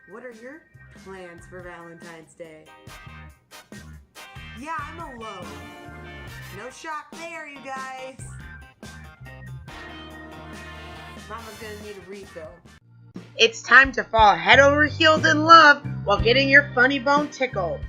What are your plans for Valentine's Day? Yeah, I'm alone. No shock there, you guys. Mama's gonna need a refill. It's time to fall head over heels in love while getting your funny bone tickled.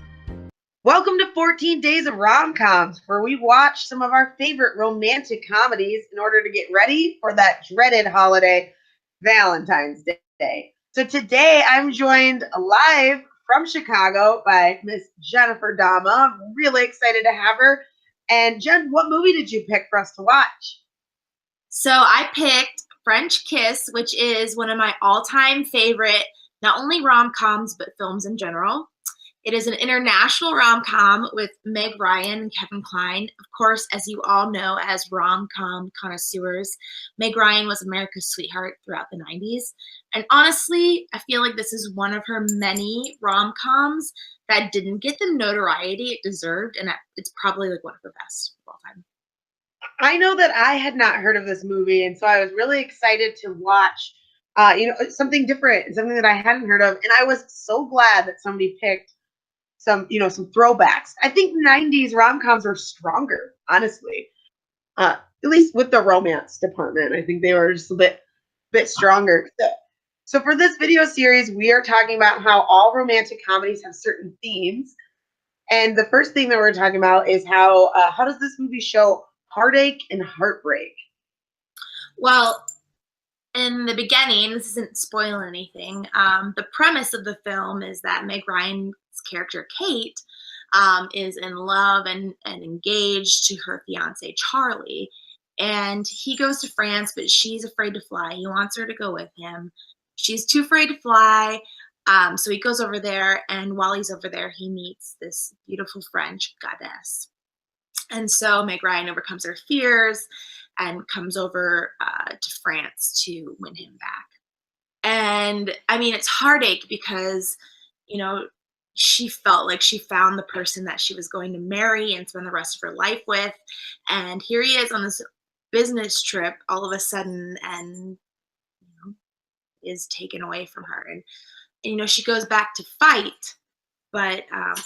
Welcome to 14 Days of Rom Coms, where we watch some of our favorite romantic comedies in order to get ready for that dreaded holiday, Valentine's Day. So today I'm joined live from Chicago by Miss Jennifer Dama. I'm really excited to have her. And Jen, what movie did you pick for us to watch? So I picked French Kiss, which is one of my all-time favorite, not only rom-coms, but films in general. It is an international rom-com with Meg Ryan and Kevin Kline. Of course, as you all know, as rom-com connoisseurs, Meg Ryan was America's sweetheart throughout the 90s. And honestly, I feel like this is one of her many rom-coms that didn't get the notoriety it deserved, and it's probably like one of her best of all time. I know that I had not heard of this movie, and so I was really excited to watch, something different, something that I hadn't heard of, and I was so glad that somebody picked some throwbacks. I think 90s rom-coms were stronger, honestly. At least with the romance department, I think they were just a bit stronger. So for this video series, we are talking about how all romantic comedies have certain themes, and the first thing that we're talking about is how does this movie show heartache and heartbreak? Well, in the beginning, this isn't spoiling anything. The premise of the film is that Meg Ryan's character, Kate, is in love and engaged to her fiance, Charlie. And he goes to France, but she's afraid to fly. He wants her to go with him. She's too afraid to fly. So he goes over there, and while he's over there, he meets this beautiful French goddess. And so Meg Ryan overcomes her fears and comes over to France to win him back. And I mean, it's heartache because, she felt like she found the person that she was going to marry and spend the rest of her life with. And here he is on this business trip all of a sudden and is taken away from her. And she goes back to fight. But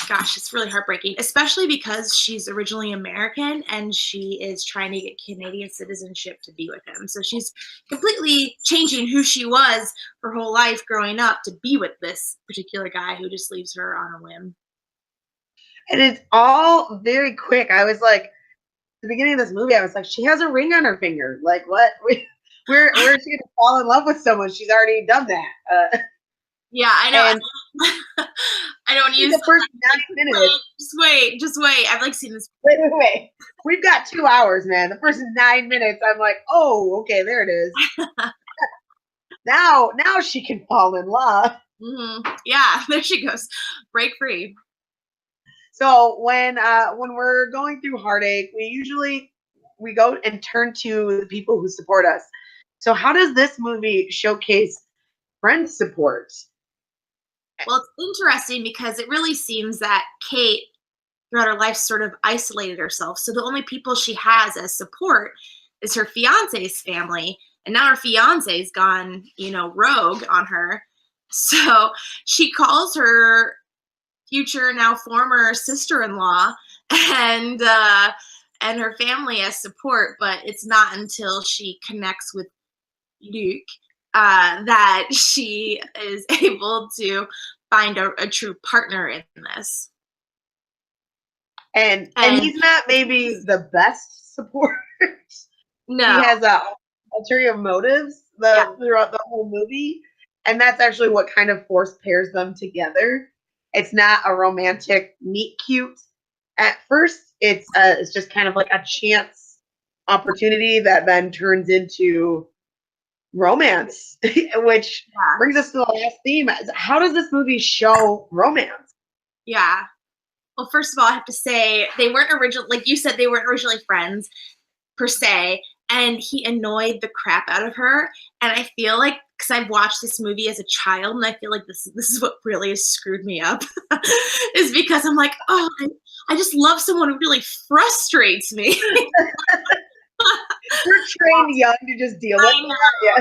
gosh, it's really heartbreaking, especially because she's originally American and she is trying to get Canadian citizenship to be with him. So she's completely changing who she was her whole life growing up to be with this particular guy who just leaves her on a whim. And it's all very quick. I was like, at the beginning of this movie, I was like, she has a ring on her finger. Like, what? Where is she going to fall in love with someone? She's already done that. Yeah, I know. I don't use the first 9 minutes. Just wait. I've seen this. Wait. We've got 2 hours, man. The first 9 minutes, I'm like, oh, okay, there it is. Now she can fall in love. Mm-hmm. Yeah, there she goes. Break free. So when we're going through heartache, we go and turn to the people who support us. So how does this movie showcase friend support? Well, it's interesting because it really seems that Kate, throughout her life, sort of isolated herself. So the only people she has as support is her fiance's family. And now her fiance's gone, rogue on her. So she calls her future, now former sister-in-law and her family as support. But it's not until she connects with Luc that she is able to find a true partner in this. And he's not maybe the best support. No. He has ulterior motives throughout the whole movie. And that's actually what kind of pairs them together. It's not a romantic meet cute. At first, it's just kind of like a chance opportunity that then turns into romance, which brings us to the last theme. How does this movie show romance? Yeah. Well, first of all, I have to say they weren't like you said, they weren't originally friends per se, and he annoyed the crap out of her. And I feel like, because I've watched this movie as a child, and I feel like this is what really has screwed me up, is because I'm like, oh, I just love someone who really frustrates me. We're trained young to just deal with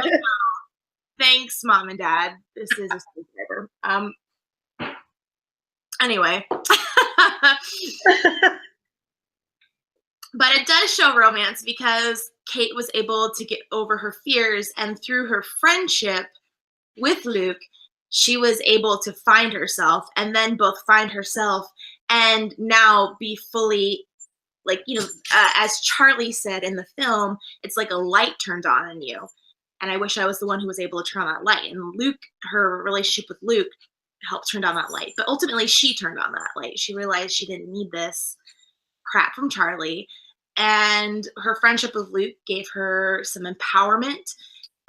it. Thanks, Mom and Dad. This is a screwdriver. whatever. Anyway. But it does show romance because Kate was able to get over her fears, and through her friendship with Luke, she was able to find herself, and then both find herself and now be fully, like, as Charlie said in the film, it's like a light turned on in you. And I wish I was the one who was able to turn on that light. And Luke, her relationship with Luke helped turn on that light. But ultimately, she turned on that light. She realized she didn't need this crap from Charlie. And her friendship with Luke gave her some empowerment.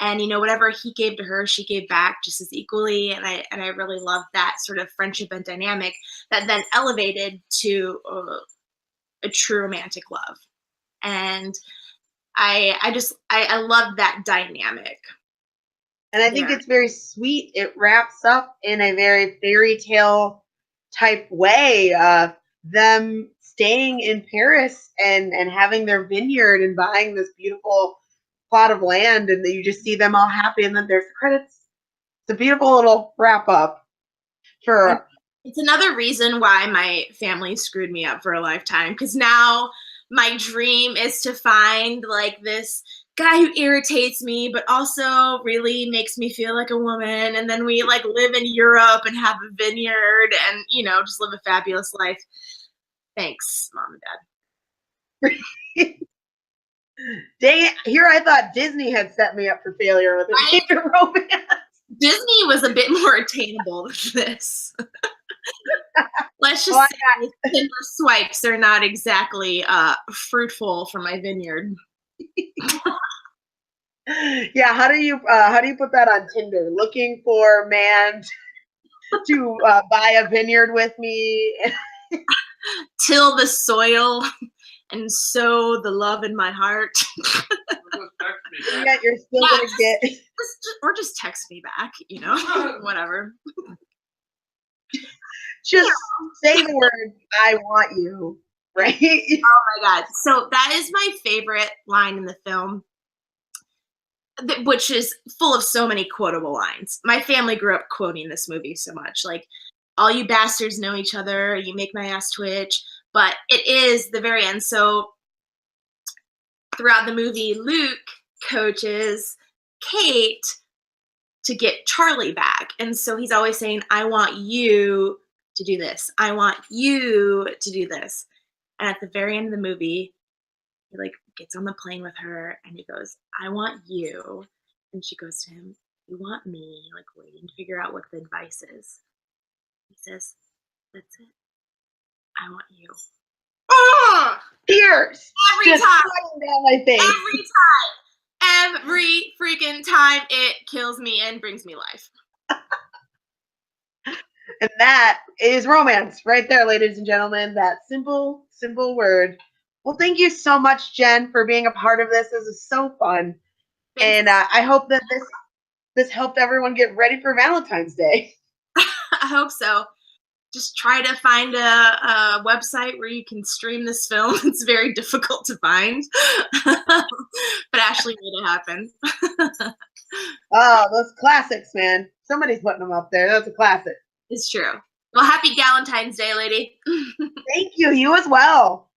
And, whatever he gave to her, she gave back just as equally. And I really love that sort of friendship and dynamic that then elevated to a true romantic love. And I love that dynamic. And I think it's very sweet. It wraps up in a very fairy tale type way. Them staying in Paris and having their vineyard and buying this beautiful plot of land, and you just see them all happy, and then there's the credits. It's a beautiful little wrap up. It's another reason why my family screwed me up for a lifetime, because now my dream is to find like this guy who irritates me but also really makes me feel like a woman, and then we like live in Europe and have a vineyard and just live a fabulous life. Thanks, Mom and Dad. Dang it, here I thought Disney had set me up for failure with a romance. Disney was a bit more attainable than this. Let's just say Tinder swipes are not exactly fruitful for my vineyard. Yeah, how do you put that on Tinder? Looking for man to buy a vineyard with me. Till the soil and sow the love in my heart. Yeah, you're still gonna get. Or just text me back, whatever. Just say the word, I want you, right? Oh my God. So that is my favorite line in the film, which is full of so many quotable lines. My family grew up quoting this movie so much. Like, all you bastards know each other, you make my ass twitch. But it is the very end. So throughout the movie, Luke coaches Kate to get Charlie back. And so he's always saying, I want you to do this. I want you to do this. And at the very end of the movie, he like gets on the plane with her and he goes, I want you. And she goes to him, you want me? Like waiting to figure out what the advice is. He says, that's it. I want you. Oh, tears. Every just time. Down my face. Every freaking time it kills me and brings me life. And that is romance right there, ladies and gentlemen. That simple, simple word. Well, thank you so much, Jen, for being a part of this. This is so fun. Thanks. And I hope that this helped everyone get ready for Valentine's Day. I hope so. Just try to find a website where you can stream this film. It's very difficult to find. But Ashley made it happen. Oh, those classics, man. Somebody's putting them up there. That's a classic. It's true. Well, happy Valentine's Day, lady. Thank you. You as well.